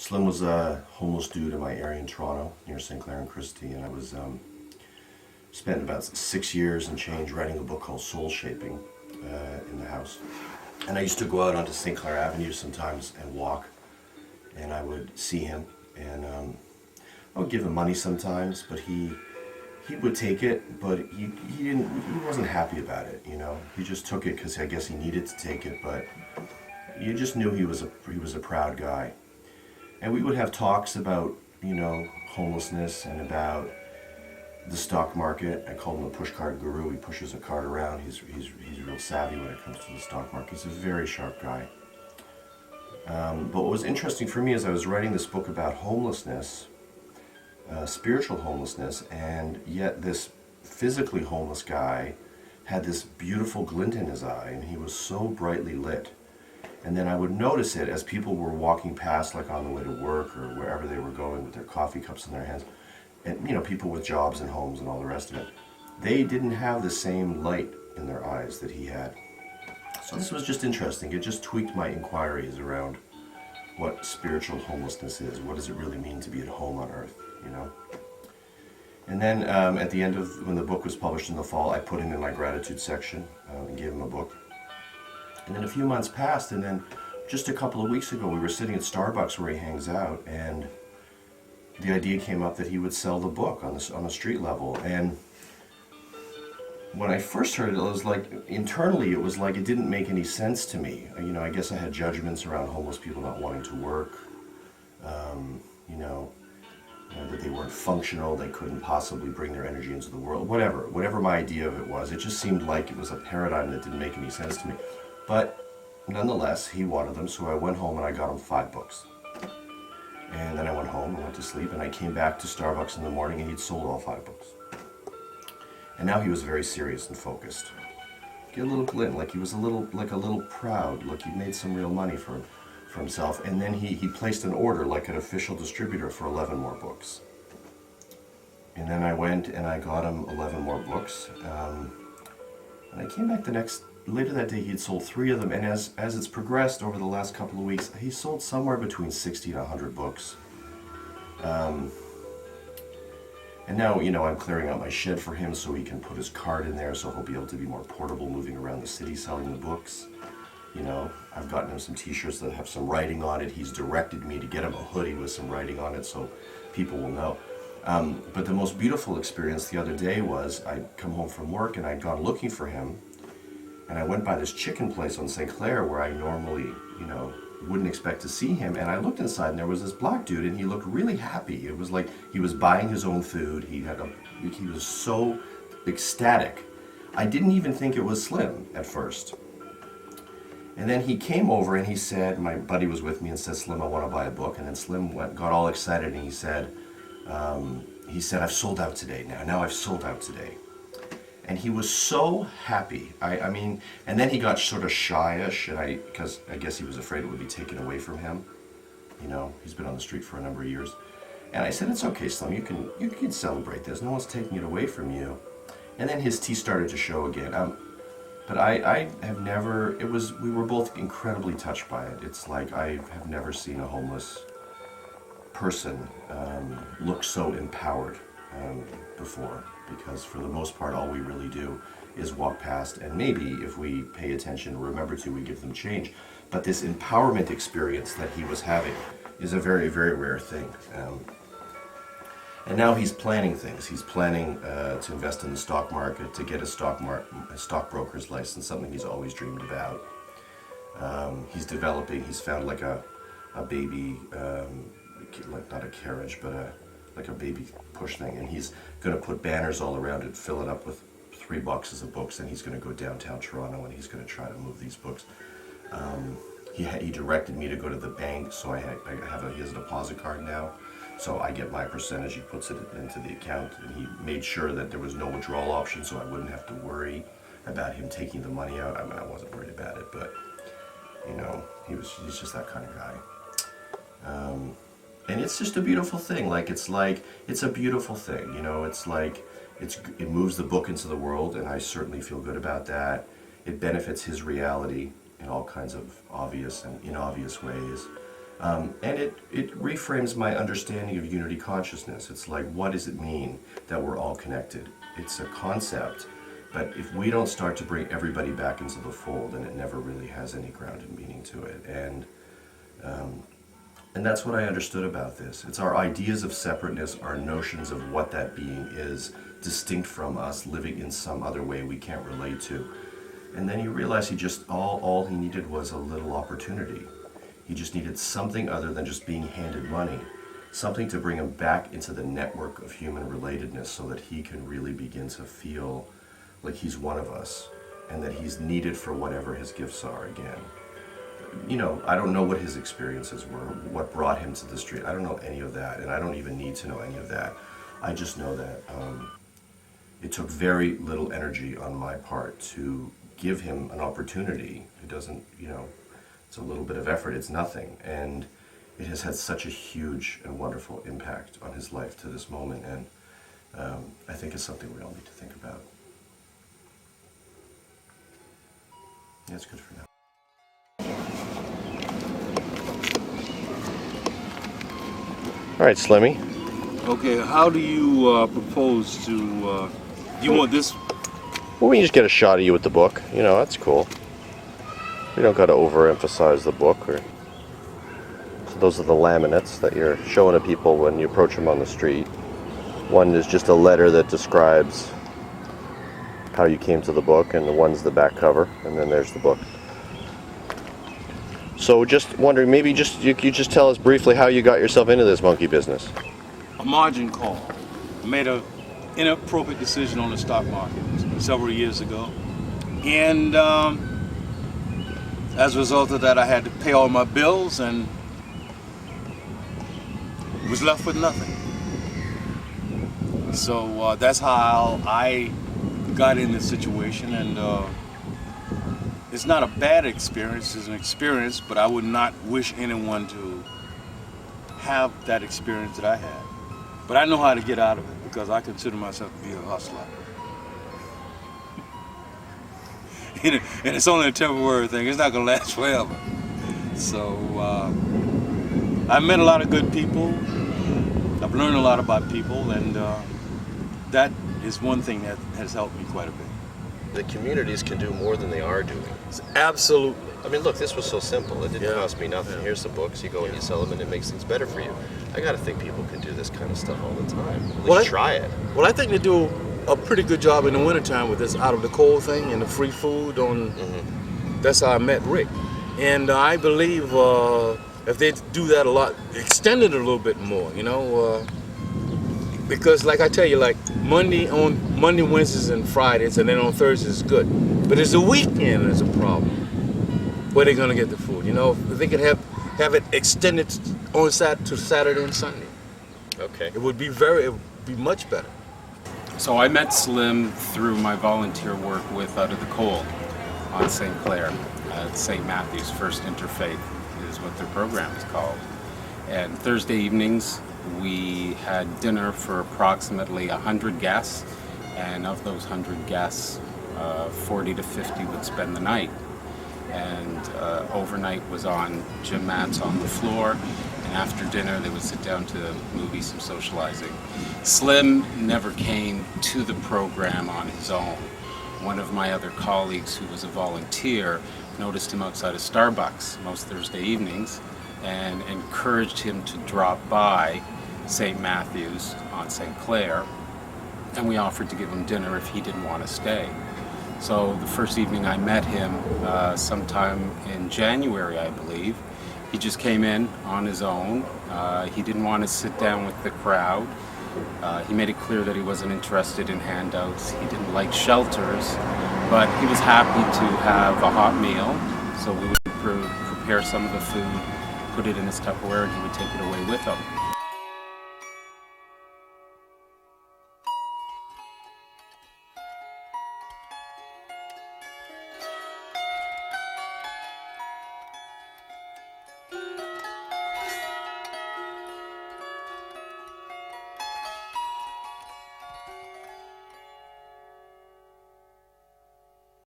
Slim was a homeless dude in my area in Toronto, near St. Clair and Christie, and I was spent about 6 years and change writing a book called SOULSHAPIng in the house. And I used to go out onto St. Clair Avenue sometimes and walk, and I would see him, and I would give him money sometimes, but he would take it, but he wasn't happy about it, you know. He just took it because I guess he needed to take it, but you just knew he was a proud guy. And we would have talks about, you know, homelessness and about the stock market. I call him a push cart guru. He pushes a cart around. He's real savvy when it comes to the stock market. He's a very sharp guy. But what was interesting for me is I was writing this book about homelessness, spiritual homelessness, and yet this physically homeless guy had this beautiful glint in his eye, and he was so brightly lit. And then I would notice it as people were walking past, like on the way to work or wherever they were going with their coffee cups in their hands, and you know, people with jobs and homes and all the rest of it. They didn't have the same light in their eyes that he had. So this was just interesting. It just tweaked my inquiries around what spiritual homelessness is. What does it really mean to be at home on earth, you know? And then at the end of, when the book was published in the fall, I put him in my gratitude section and gave him a book. And then a few months passed, and then just a couple of weeks ago we were sitting at Starbucks where he hangs out, and the idea came up that he would sell the book on the street level. And when I first heard it, it was like, internally it was like it didn't make any sense to me. You know, I guess I had judgments around homeless people not wanting to work, you know, that they weren't functional, they couldn't possibly bring their energy into the world, whatever my idea of it was. It just seemed like it was a paradigm that didn't make any sense to me. But nonetheless, he wanted them, so I went home and I got him 5 books. And then I went home and went to sleep, and I came back to Starbucks in the morning and he'd sold all 5 books. And now he was very serious and focused. Get a little glint, like he was a little proud, like he made some real money for himself. And then he placed an order, like an official distributor, for 11 more books. And then I went and I got him 11 more books. And I came back later that day, he had sold 3 of them, and as it's progressed over the last couple of weeks, he sold somewhere between 60 and 100 books. And now, you know, I'm clearing out my shed for him so he can put his cart in there, so he'll be able to be more portable moving around the city selling the books. You know, I've gotten him some t-shirts that have some writing on it. He's directed me to get him a hoodie with some writing on it so people will know. But the most beautiful experience the other day was I'd come home from work and I'd gone looking for him. And I went by this chicken place on St. Clair where I normally, you know, wouldn't expect to see him. And I looked inside and there was this black dude and he looked really happy. It was like he was buying his own food. He was so ecstatic. I didn't even think it was Slim at first. And then he came over and he said, my buddy was with me and said, Slim, I want to buy a book. And then Slim got all excited and he said, I've sold out today now. Now I've sold out today. And he was so happy. I mean, and then he got sort of shyish, because I guess he was afraid it would be taken away from him. You know, he's been on the street for a number of years. And I said, it's okay, Slim, you can celebrate this. No one's taking it away from you. And then his teeth started to show again. But I have never, we were both incredibly touched by it. It's like I have never seen a homeless person look so empowered before. Because for the most part, all we really do is walk past, and maybe if we pay attention, remember to, we give them change. But this empowerment experience that he was having is a very, very rare thing. And now he's planning things. He's planning to invest in the stock market, to get a stockbroker's license, something he's always dreamed about. He's found like a baby, like not a carriage, but like a baby push thing, and he's going to put banners all around it, fill it up with 3 boxes of books, and he's going to go downtown Toronto and he's going to try to move these books. He directed me to go to the bank, so he has a deposit card now, so I get my percentage. He puts it into the account, and he made sure that there was no withdrawal option, so I wouldn't have to worry about him taking the money out. I mean, I wasn't worried about it, but you know, he's just that kind of guy. And it's just a beautiful thing. It's a beautiful thing, you know. It's like it moves the book into the world, and I certainly feel good about that. It benefits his reality in all kinds of obvious and inobvious ways. And it reframes my understanding of unity consciousness. It's like, what does it mean that we're all connected? It's a concept, but if we don't start to bring everybody back into the fold, then it never really has any grounded meaning to it. And that's what I understood about this. It's our ideas of separateness, our notions of what that being is, distinct from us, living in some other way we can't relate to. And then you realize he just, all he needed was a little opportunity. He just needed something other than just being handed money, something to bring him back into the network of human relatedness so that he can really begin to feel like he's one of us and that he's needed for whatever his gifts are again. You know, I don't know what his experiences were, what brought him to the street. I don't know any of that, and I don't even need to know any of that. I just know that it took very little energy on my part to give him an opportunity. It doesn't, you know, it's a little bit of effort, it's nothing. And it has had such a huge and wonderful impact on his life to this moment, and I think it's something we all need to think about. Yeah, it's good for now. All right, Slimmy. Okay, how do you propose to, do you want this? Well, we can just get a shot of you with the book. You know, that's cool. We don't got to overemphasize the book. So those are the laminates that you're showing to people when you approach them on the street. One is just a letter that describes how you came to the book, and the one's the back cover, and then there's the book. So just wondering, maybe you just tell us briefly how you got yourself into this monkey business. A margin call. I made an inappropriate decision on the stock market several years ago. And as a result of that, I had to pay all my bills and was left with nothing. So that's how I got in this situation, and it's not a bad experience, it's an experience, but I would not wish anyone to have that experience that I had. But I know how to get out of it because I consider myself to be a hustler. And it's only a temporary thing, it's not going to last forever. So I've met a lot of good people, I've learned a lot about people, and that is one thing that has helped me quite a bit. The communities can do more than they are doing. Absolutely. I mean, look, this was so simple. It didn't cost me nothing. Here's some books. You go and you sell them, and it makes things better for you. I got to think people can do this kind of stuff all the time. At least try it. Well, I think they do a pretty good job in the wintertime with this out of the cold thing and the free food. That's how I met Rick. And I believe if they do that a lot, extend it a little bit more, you know, because like I tell you, like Monday, Wednesdays, and Fridays, and then on Thursdays is good. But it's the weekend that's a problem. Where they're gonna get the food, you know? If they could have it extended on to Saturday and Sunday. Okay. It would be much better. So I met Slim through my volunteer work with Out of the Cold on St. Clair. St. Matthew's First Interfaith is what their program is called. And Thursday evenings, we had dinner for approximately 100 guests. And of those 100 guests, 40 to 50 would spend the night. And overnight was on gym mats on the floor, and after dinner they would sit down to movies and socializing. Slim never came to the program on his own. One of my other colleagues who was a volunteer noticed him outside of Starbucks most Thursday evenings and encouraged him to drop by St. Matthew's on St. Clair, and we offered to give him dinner if he didn't want to stay. So the first evening I met him, sometime in January, I believe, he just came in on his own. He didn't want to sit down with the crowd. He made it clear that he wasn't interested in handouts. He didn't like shelters, but he was happy to have a hot meal. So we would prepare some of the food, put it in his Tupperware, and he would take it away with him.